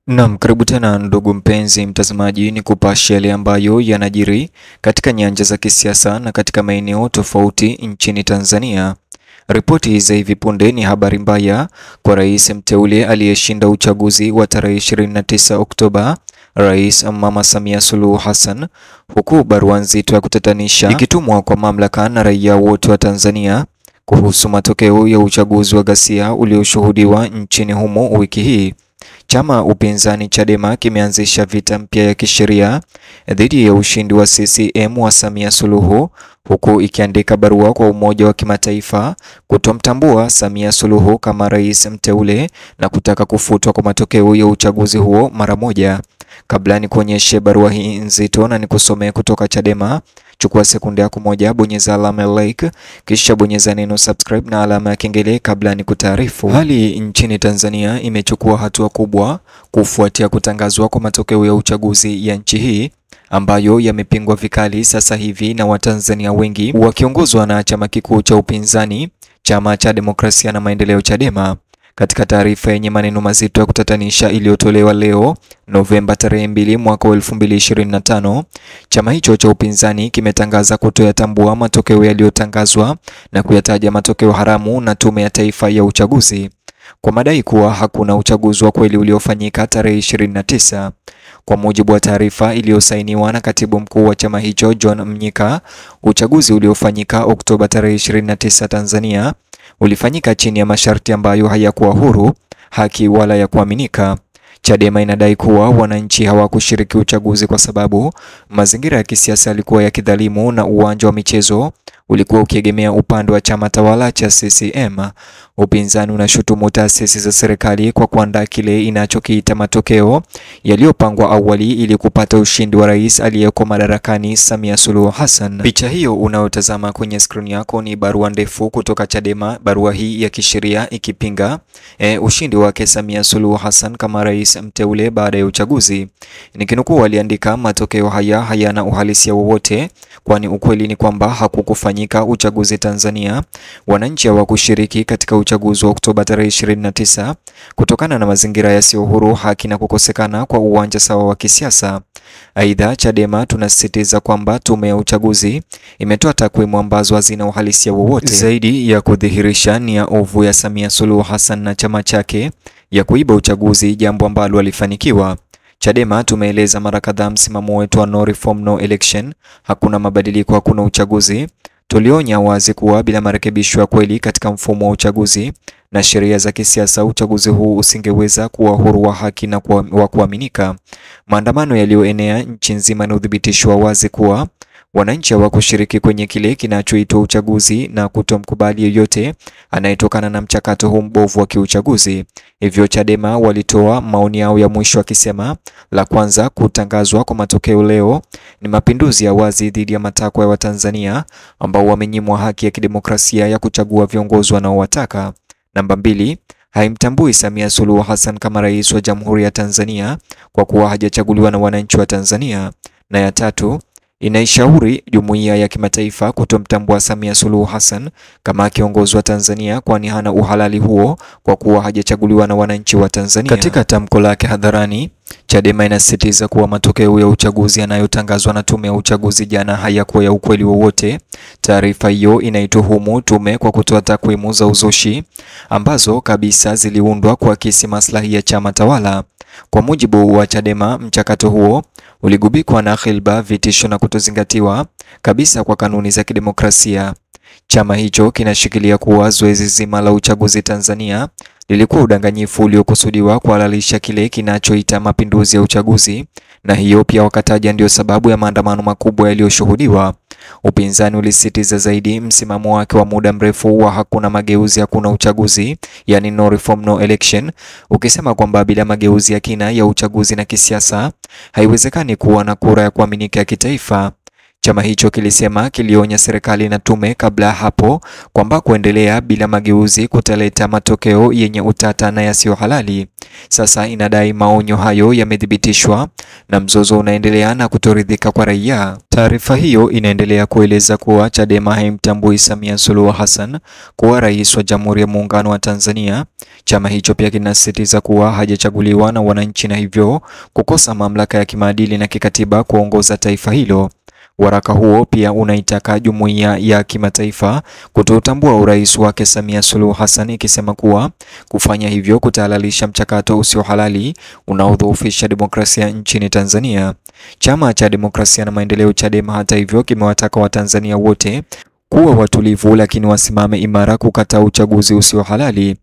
Naam, karibu tena ndugu mpenzi mtazamaji, ni kupasha yale ambayo yanajiri katika nyanja za kisiasa na katika maeneo tofauti nchini Tanzania. Ripoti za hivi punde ni habari mbaya kwa rais mteule aliyeshinda uchaguzi wa tarehe 29 Oktoba, Rais Mama Samia Suluhu Hassan, huku barua nzito ya kutatanisha ikitumwa kwa mamlaka na raia wote wa Tanzania kuhusu matokeo ya uchaguzi wa ghasia ulioshuhudiwa nchini humo wiki hii. Chama upinzani Chadema kimeanzisha vita mpya ya kisheria dhidi ya ushindi wa CCM wa Samia Suluhu, huku ikiandika barua kwa Umoja wa Kimataifa kutomtambua Samia Suluhu kama rais mteule na kutaka kufutwa kwa matokeo ya uchaguzi huo mara moja. Kabla ni kuonyeshe barua hii nzito na nikusomee kutoka Chadema, chukua sekunde yako moja, bonyeza alama ya like, kisha bonyeza neno subscribe na alama ya kengele kabla ni kutaarifu. Hali nchini Tanzania imechukua hatua kubwa kufuatia kutangazwa kwa matokeo ya uchaguzi ya nchi hii ambayo yamepingwa vikali sasa hivi na Watanzania wengi wakiongozwa na chama kikuu cha upinzani, Chama cha Demokrasia na Maendeleo Chadema. Katika taarifa yenye maneno mazito ya kutatanisha iliyotolewa leo Novemba tarehe 2 mwaka 2025, chama hicho cha upinzani kimetangaza kutoyatambua matokeo yaliyotangazwa na kuyataja matokeo haramu na Tume ya Taifa ya Uchaguzi kwa madai kuwa hakuna uchaguzi wa kweli uliofanyika tarehe 29. Kwa mujibu wa taarifa iliyosainiwa na katibu mkuu wa chama hicho John Mnyika, uchaguzi uliofanyika Oktoba tarehe 29 Tanzania ulifanyika chini ya masharti ambayo hayakuwa huru, haki wala ya kuaminika. Chadema inadai kuwa wananchi hawakushiriki uchaguzi kwa sababu mazingira ya kisiasa yalikuwa ya kidhalimu na uwanja wa michezo ulikuwa ukiegemea upande wa chama tawala cha CCM. Upinzani unashutumu taasisi za serikali kwa kuandaa kile inachokiita matokeo yaliyopangwa awali ili kupata ushindi wa rais aliyeko madarakani Samia Suluhu Hassan. Picha hiyo unayotazama kwenye skrini yako ni barua ndefu kutoka Chadema, barua hii ya kisheria ikipinga ushindi wake Samia Suluhu Hassan kama rais mteule baada ya uchaguzi. Nikinukuu, waliandika, matokeo haya hayana uhalisia wowote, kwani ukweli ni kwamba hakukufanyika uchaguzi Tanzania. Wananchi hawakushiriki katika uchaguzi wa Oktoba tarehe 29 kutokana na mazingira yasiyo huru, haki na kukosekana kwa uwanja sawa wa kisiasa. Aidha, Chadema tunasisitiza kwamba tume ya uchaguzi imetoa takwimu ambazo hazina uhalisia wowote zaidi ya kudhihirisha nia ovu ya Samia Suluhu Hassan na chama chake ya kuiba uchaguzi, jambo ambalo walifanikiwa. Chadema tumeeleza mara kadhaa msimamo wetu wa no reform no election, hakuna mabadiliko hakuna uchaguzi. Tulionya wazi kuwa bila marekebisho ya kweli katika mfumo wa uchaguzi na sheria za kisiasa, uchaguzi huu usingeweza kuwa huru, wa haki na wa kuaminika. Maandamano yaliyoenea nchi nzima ni udhibitisho wa wazi kuwa wananchi hawakushiriki kwenye kile kinachoitwa uchaguzi na kutomkubali yeyote anayetokana na mchakato huu mbovu wa kiuchaguzi. Hivyo Chadema walitoa maoni yao ya mwisho wakisema, la kwanza, kutangazwa kwa matokeo leo ni mapinduzi ya wazi dhidi ya matakwa ya Watanzania ambao wamenyimwa haki ya kidemokrasia ya kuchagua viongozi wanaowataka. Namba 2, haimtambui Samia Suluhu Hassan kama rais wa Jamhuri ya Tanzania kwa kuwa hajachaguliwa na wananchi wa Tanzania. Na ya 3, inaishauri jumuiya ya kimataifa kutomtambua Samia Suluhu Hassan kama kiongozi wa Tanzania kwani hana uhalali huo kwa kuwa hajachaguliwa na wananchi wa Tanzania. Katika tamko lake hadharani, Chadema inasisitiza kuwa matokeo ya uchaguzi yanayotangazwa na tume ya uchaguzi jana hayakuwa ya ukweli wowote. Taarifa hiyo inaituhumu tume kwa kutoa takwimu za uzushi ambazo kabisa ziliundwa kuakisi maslahi ya chama tawala. Kwa mujibu wa Chadema, mchakato huo uligubikwa na khilba, vitisho na kutozingatiwa kabisa kwa kanuni za kidemokrasia. Chama hicho kinashikilia kuwa zoezi zima la uchaguzi Tanzania lilikuwa udanganyifu uliokusudiwa kuhalalisha kile kinachoita mapinduzi ya uchaguzi, na hiyo pia wakataja ndio sababu ya maandamano makubwa yaliyoshuhudiwa. Upinzani ulisisitiza zaidi msimamo wake wa muda mrefu wa hakuna mageuzi hakuna uchaguzi, yani no reform no election, ukisema kwamba bila mageuzi ya kina ya uchaguzi na kisiasa haiwezekani kuwa na kura ya kuaminika ya kitaifa. Chama hicho kilisema kilionya serikali na tume kabla hapo kwamba kuendelea bila mageuzi kutaleta matokeo yenye utata na yasiyo halali. Sasa inadai maonyo hayo yamethibitishwa na mzozo unaendelea na kutoridhika kwa raia. Taarifa hiyo inaendelea kueleza kuwa Chadema haimtambui Samia Suluhu Hassan kuwa rais wa Jamhuri ya Muungano wa Tanzania. Chama hicho pia kinasisitiza kuwa hajachaguliwa na wananchi na hivyo kukosa mamlaka ya kimaadili na kikatiba kuongoza taifa hilo. Waraka huo pia unaitaka jumuiya ya kimataifa kutotambua urais wake Samia Suluhu Hassan, ikisema kuwa kufanya hivyo kutahalalisha mchakato usio halali unaodhoofisha demokrasia nchini Tanzania. Chama cha Demokrasia na Maendeleo Chadema, hata hivyo, kimewataka Watanzania wote kuwa watulivu lakini wasimame imara kukataa uchaguzi usio halali.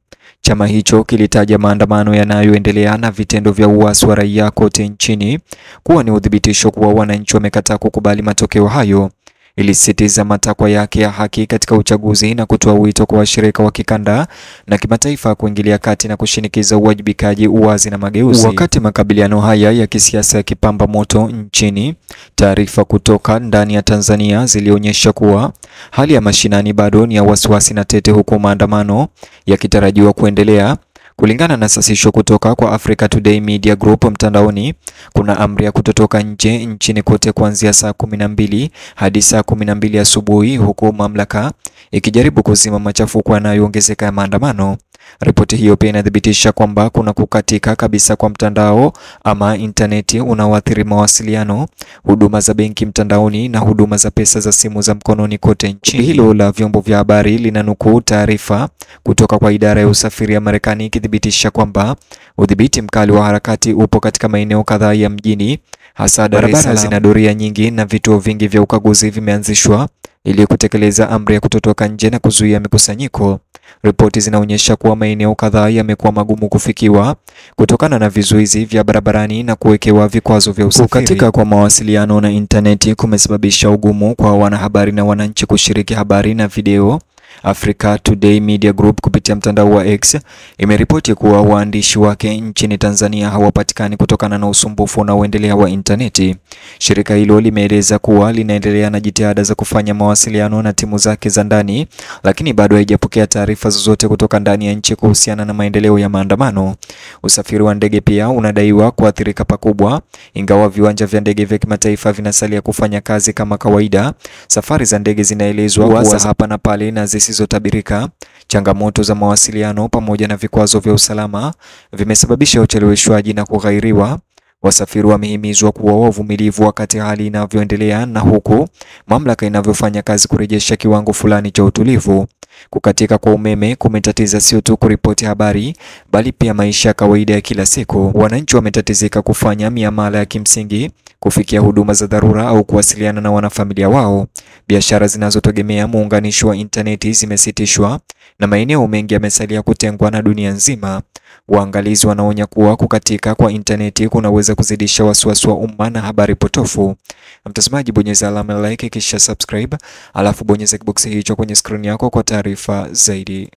Chama hicho kilitaja maandamano yanayoendelea na vitendo vya uasi wa raia kote nchini kuwa ni uthibitisho kuwa wananchi wamekataa kukubali matokeo hayo. Ilisisitiza matakwa yake ya haki katika uchaguzi na kutoa wito kwa washirika wa kikanda na kimataifa kuingilia kati na kushinikiza uwajibikaji, uwazi na mageuzi. Wakati makabiliano haya ya kisiasa yakipamba moto nchini, taarifa kutoka ndani ya Tanzania zilionyesha kuwa hali ya mashinani bado ni ya wasiwasi na tete, huku maandamano yakitarajiwa kuendelea. Kulingana na sasisho kutoka kwa Africa Today Media Group mtandaoni, kuna amri ya kutotoka nje nchini kote kuanzia saa 12 hadi saa 12 asubuhi, huku mamlaka ikijaribu kuzima machafuko yanayoongezeka ya maandamano. Ripoti hiyo pia inathibitisha kwamba kuna kukatika kabisa kwa mtandao ama interneti unaoathiri mawasiliano, huduma za benki mtandaoni na huduma za pesa za simu za mkononi kote nchini. Hilo la vyombo vya habari linanukuu taarifa kutoka kwa idara ya usafiri ya Marekani ikithibitisha kwamba udhibiti mkali wa harakati upo katika maeneo kadhaa ya mjini, hasa Dar es Salaam. Zina doria nyingi na vituo vingi vya ukaguzi vimeanzishwa ili kutekeleza amri ya kutotoka nje na kuzuia mikusanyiko. Ripoti zinaonyesha kuwa maeneo kadhaa yamekuwa magumu kufikiwa kutokana na vizuizi vya barabarani na kuwekewa vikwazo vya usafiri. Kukatika kwa mawasiliano na interneti kumesababisha ugumu kwa wanahabari na wananchi kushiriki habari na video. Africa Today Media Group kupitia mtandao wa X imeripoti kuwa waandishi wake nchini Tanzania hawapatikani kutokana na usumbufu unaoendelea wa interneti. Shirika hilo limeeleza kuwa linaendelea na jitihada za kufanya mawasiliano na timu zake za ndani, lakini bado haijapokea taarifa zozote kutoka ndani ya nchi kuhusiana na maendeleo ya maandamano. Usafiri wa ndege pia unadaiwa kuathirika pakubwa, ingawa viwanja vya ndege vya kimataifa vinasalia kufanya kazi kama kawaida. Safari za ndege zinaelezwa kuwa hapa na pale na zisizotabirika. Changamoto za mawasiliano pamoja na vikwazo vya usalama vimesababisha ucheleweshwaji na kughairiwa. Wasafiri wamehimizwa kuwa wavumilivu wakati hali inavyoendelea na huku mamlaka inavyofanya kazi kurejesha kiwango fulani cha utulivu. Kukatika kwa umeme kumetatiza sio tu kuripoti habari bali pia maisha ya kawaida ya kila siku. Wananchi wametatizika kufanya miamala ya kimsingi, kufikia huduma za dharura au kuwasiliana na wanafamilia wao. Biashara zinazotegemea muunganisho wa interneti zimesitishwa na maeneo mengi yamesalia kutengwa na dunia nzima. Waangalizi wanaonya kuwa kukatika kwa interneti kunaweza kuzidisha wasiwasi wa umma na habari potofu. Mtazamaji, bonyeza alama like kisha subscribe, alafu bonyeza kiboksi hicho kwenye screen yako kwa taarifa zaidi.